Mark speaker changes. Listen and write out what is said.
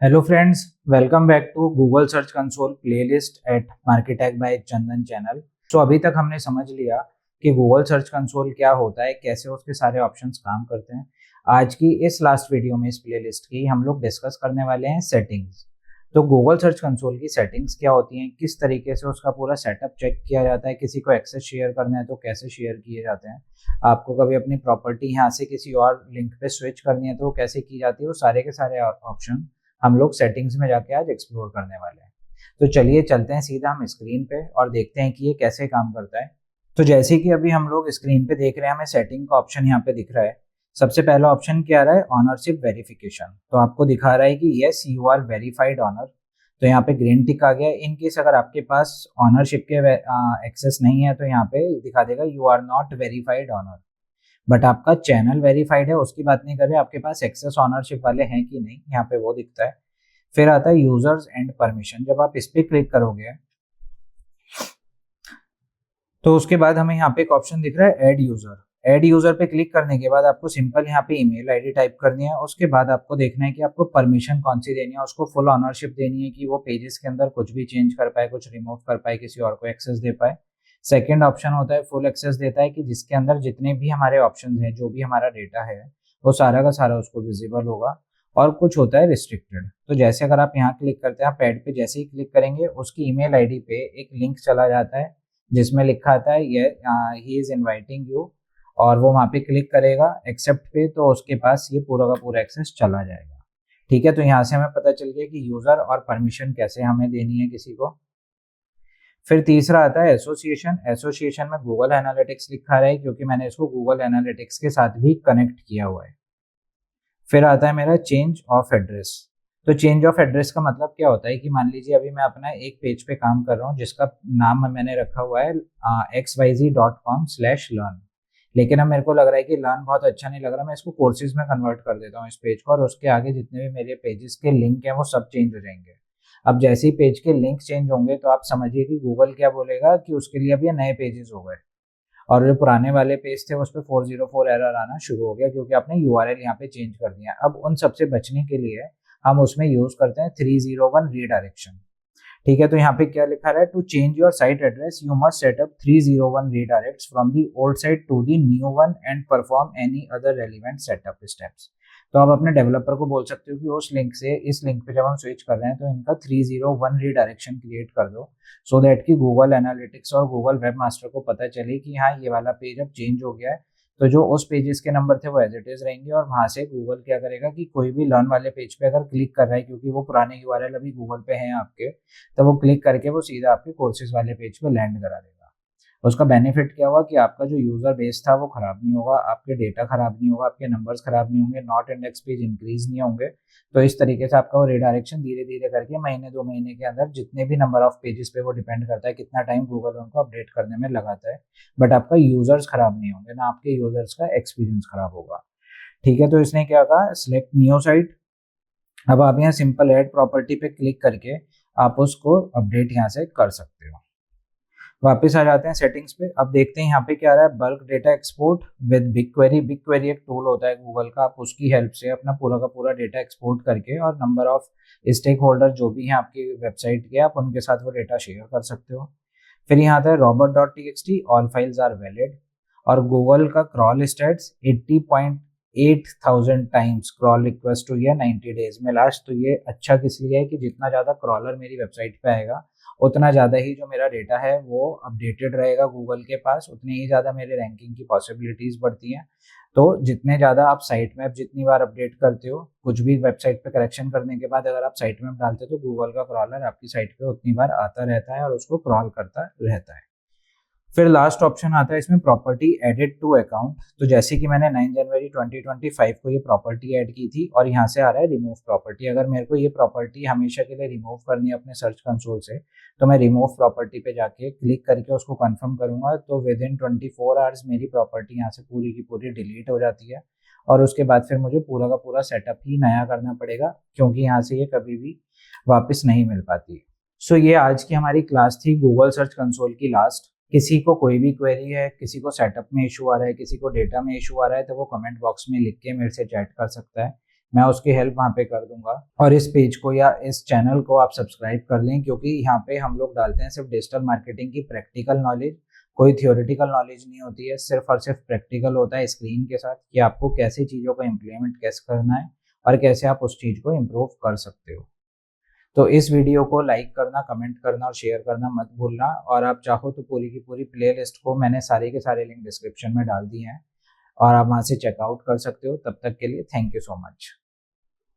Speaker 1: Hello friends, welcome back to Google search console playlist at Marketech by Chandan channel. तो अभी तक हमने समझ लिया कि गूगल सर्च कंसोल क्या होता है, कैसे उसके सारे ऑप्शंस काम करते हैं। आज की इस लास्ट वीडियो में इस प्लेलिस्ट की हम लोग डिस्कस करने वाले हैं सेटिंग्स। तो गूगल सर्च कंसोल की सेटिंग्स क्या होती हैं, किस तरीके से उसका पूरा सेटअप चेक किया जाता है, किसी को एक्सेस शेयर करना है तो कैसे शेयर किए जाते हैं, आपको कभी अपनी प्रॉपर्टी यहाँ से किसी और लिंक पे स्विच करनी है तो वो कैसे की जाती है, वो सारे के सारे ऑप्शन हम लोग सेटिंग्स में जाके आज एक्सप्लोर करने वाले हैं। तो चलिए चलते हैं सीधा हम स्क्रीन पे और देखते हैं कि ये कैसे काम करता है। तो जैसे कि अभी हम लोग स्क्रीन पे देख रहे हैं, हमें सेटिंग का ऑप्शन यहाँ पे दिख रहा है। सबसे पहला ऑप्शन क्या आ रहा है? Ownership verification. तो आपको दिखा रहा है कि yes you are verified owner. तो यहाँ पे ग्रीन टिक आ गया। इन केस अगर आपके पास ऑनरशिप के एक्सेस नहीं है तो यहाँ पे दिखा देगा you are not verified owner. But आपका चैनल वेरीफाइड है, उसकी बात नहीं कर रहे, आपके पास एक्सेस ऑनरशिप वाले हैं कि नहीं, यहाँ पे वो दिखता है। फिर आता है यूजर्स एंड परमिशन। जब आप इस पे क्लिक करोगे तो उसके बाद हमें यहाँ पे एक ऑप्शन दिख रहा है ऐड यूजर। ऐड यूजर पे क्लिक करने के बाद आपको सिंपल यहाँ पे ईमेल आईडी टाइप करनी है। उसके बाद आपको देखना है कि आपको परमिशन कौन सी देनी है। उसको फुल ऑनरशिप देनी है कि वो पेजेस के अंदर कुछ भी चेंज कर पाए, कुछ रिमूव कर पाए, किसी और को एक्सेस दे पाए। सेकेंड ऑप्शन होता है फुल एक्सेस देता है कि जिसके अंदर जितने भी हमारे ऑप्शन हैं, जो भी हमारा डेटा है, वो सारा का सारा उसको विजिबल होगा। और कुछ होता है रिस्ट्रिक्टेड। तो जैसे अगर आप यहाँ क्लिक करते हैं, आप पैड पे जैसे ही क्लिक करेंगे उसकी ईमेल आईडी पे एक लिंक चला जाता है जिसमें लिखा आता है ये ही इज इनवाइटिंग यू। और वो वहाँ पे क्लिक करेगा एक्सेप्ट पे, तो उसके पास ये पूरा का पूरा एक्सेस चला जाएगा। ठीक है, तो यहाँ से हमें पता चल गया कि यूजर और परमिशन कैसे हमें देनी है किसी को। फिर तीसरा आता है एसोसिएशन। एसोसिएशन में गूगल एनालिटिक्स लिखा है क्योंकि मैंने इसको गूगल एनालिटिक्स के साथ भी कनेक्ट किया हुआ है। फिर आता है मेरा चेंज ऑफ एड्रेस। तो चेंज ऑफ एड्रेस का मतलब क्या होता है कि मान लीजिए अभी मैं अपना एक पेज पे काम कर रहा हूँ जिसका नाम मैंने रखा हुआ है xyz.com/learn। लेकिन अब मेरे को लग रहा है कि लर्न बहुत अच्छा नहीं लग रहा, मैं इसको कोर्सेज में कन्वर्ट कर देता हूँ इस पेज को, और उसके आगे जितने भी मेरे पेजेस के लिंक हैं वो सब चेंज हो जाएंगे। अब जैसे ही पेज के लिंक चेंज होंगे तो आप समझिए कि गूगल क्या बोलेगा कि उसके लिए अब ये नए पेजेस हो गए, और जो पुराने वाले पेज थे उस पर 404 एरर आना शुरू हो गया क्योंकि आपने यूआरएल यहाँ पे चेंज कर दिया। अब उन सबसे बचने के लिए हम उसमें यूज करते हैं 301 रीडायरेक्शन। ठीक है, तो यहाँ पे क्या लिखा रहा है? To change your site address you must set up 301 redirects from the old site to the new one and perform any other relevant setup steps. तो आप अपने डेवलपर को बोल सकते हो कि उस लिंक से इस लिंक पे जब हम स्विच कर रहे हैं तो इनका 301 रीडायरेक्शन क्रिएट कर दो, सो दैट कि गूगल एनालिटिक्स और गूगल वेब मास्टर को पता चले कि हाँ ये वाला पेज अब चेंज हो गया है। तो जो उस पेजेस के नंबर थे वो एज इट इज रहेंगे, और वहां से गूगल क्या करेगा कि कोई भी लर्न वाले पेज पे अगर क्लिक कर रहा है, क्योंकि वो पुराने यूआरएल अभी गूगल पे हैं आपके, तो वो क्लिक करके वो सीधा आपके कोर्सेज वाले पेज पे लैंड करा देगा। उसका बेनिफिट क्या हुआ कि आपका जो यूजर बेस था वो खराब नहीं होगा, आपके डेटा खराब नहीं होगा, आपके नंबर्स खराब नहीं होंगे, नॉट इंडेक्स पेज इंक्रीज नहीं होंगे। तो इस तरीके से आपका वो रिडायरेक्शन धीरे धीरे करके महीने 2 महीने के अंदर, जितने भी नंबर ऑफ पेजेस पे वो डिपेंड करता है कितना टाइम गूगल उनको अपडेट करने में लगाता है, बट आपका यूजर्स खराब नहीं होंगे, ना आपके यूजर्स का एक्सपीरियंस खराब होगा। ठीक है, तो इसने क्या कहा, सिलेक्ट न्यू साइट। अब आप यहाँ सिंपल ऐड प्रॉपर्टी पे क्लिक करके आप उसको अपडेट यहाँ से कर सकते हो। वापस आ जाते हैं सेटिंग्स पे। अब देखते हैं यहाँ पे क्या आ रहा है, bulk data export with big query. Big query एक टूल होता है गूगल का, आप उसकी हेल्प से अपना पूरा का पूरा डेटा एक्सपोर्ट करके और नंबर ऑफ स्टेक होल्डर जो भी हैं आपकी वेबसाइट के, आप उनके साथ वो डेटा शेयर कर सकते हो। फिर यहाँ आता है robot.txt, all files are valid. और गूगल का crawl stats 80,800 times crawl request हुई है 90 डेज में लास्ट। तो ये अच्छा किस लिए है कि जितना ज़्यादा क्रॉलर मेरी वेबसाइट पे आएगा उतना ज़्यादा ही जो मेरा डेटा है वो अपडेटेड रहेगा गूगल के पास, उतनी ही ज़्यादा मेरे रैंकिंग की पॉसिबिलिटीज़ बढ़ती हैं। तो जितने ज़्यादा आप साइट मैप जितनी बार अपडेट करते हो, कुछ भी वेबसाइट पे करेक्शन करने के बाद अगर आप साइट मैप डालते हो तो गूगल का क्रॉलर आपकी साइट पे उतनी बार आता रहता है और उसको क्रॉल करता रहता है। फिर लास्ट ऑप्शन आता है इसमें प्रॉपर्टी एडेड टू अकाउंट। तो जैसे कि मैंने 9 जनवरी 2025 को ये प्रॉपर्टी ऐड की थी, और यहाँ से आ रहा है रिमूव प्रॉपर्टी। अगर मेरे को ये प्रॉपर्टी हमेशा के लिए रिमूव करनी है अपने सर्च कंसोल से, तो मैं रिमूव प्रॉपर्टी पे जाके क्लिक करके उसको कंफर्म करूंगा, तो विद इन 24 आवर्स मेरी प्रॉपर्टी यहाँ से पूरी की पूरी डिलीट हो जाती है। और उसके बाद फिर मुझे पूरा का पूरा सेटअप ही नया करना पड़ेगा क्योंकि यहाँ से ये कभी भी वापस नहीं मिल पाती। सो ये आज की हमारी क्लास थी गूगल सर्च कंसोल की लास्ट। किसी को कोई भी क्वेरी है, किसी को सेटअप में इशू आ रहा है, किसी को डेटा में इशू आ रहा है, तो वो कमेंट बॉक्स में लिख के मेरे से चैट कर सकता है। मैं उसकी हेल्प वहाँ पे कर दूंगा। और इस पेज को या इस चैनल को आप सब्सक्राइब कर लें, क्योंकि यहाँ पे हम लोग डालते हैं सिर्फ डिजिटल मार्केटिंग की प्रैक्टिकल नॉलेज, कोई थियोरेटिकल नॉलेज नहीं होती है, सिर्फ और सिर्फ प्रैक्टिकल होता है स्क्रीन के साथ कि आपको कैसी चीज़ों को इम्प्लीमेंट कैसे करना है और कैसे आप उस चीज़ को इम्प्रूव कर सकते हो। तो इस वीडियो को लाइक करना, कमेंट करना और शेयर करना मत भूलना। और आप चाहो तो पूरी की पूरी प्ले लिस्ट को मैंने सारे के सारे लिंक डिस्क्रिप्शन में डाल दिए हैं और आप वहाँ से चेकआउट कर सकते हो। तब तक के लिए थैंक यू सो मच।